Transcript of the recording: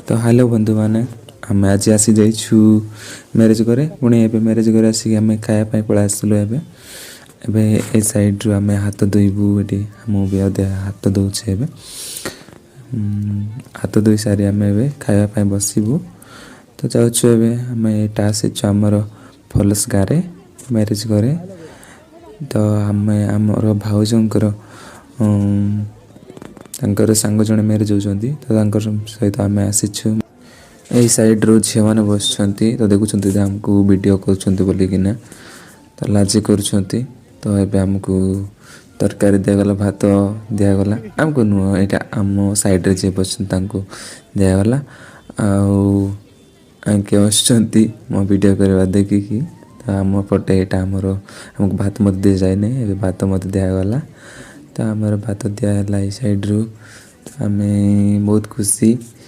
तो हेलो बंधु मैंने आम आज आसी जाइछु मैरेज करे पुणी एबे मैरेज करे आसिक आम खाया पड़ा आसलु एबे ए साइड रु आम हाथ धोबू ये मुझे अधे हाथ दौचे एबे हाथ धोई सारी आम ए खायापी बसबू। तो जाऊँ एबे आम एटा आसीचु आमर फलस गाँव मैरेज करे। तो आम आमर भाउजंकर तांकर सांग जड़े मैरेज होती तो सहित आम आसीचु। यही सैड रो झील मैंने बस तो देखुं आमको वीडियो कर तो लाज कर तो ये आमको तरकारी दिगला भात दिगला आमको नुह यहाँ आम सैड्रे जी बस दिगला आके आसुँच मो वीडियो करवा देखिकी। तो आम पटे यहाँ आमर आमको भात मत दि जाए नहीं भात मत दिगला। तो आमर भात दिगला ये सैड्रु आम बहुत खुशी।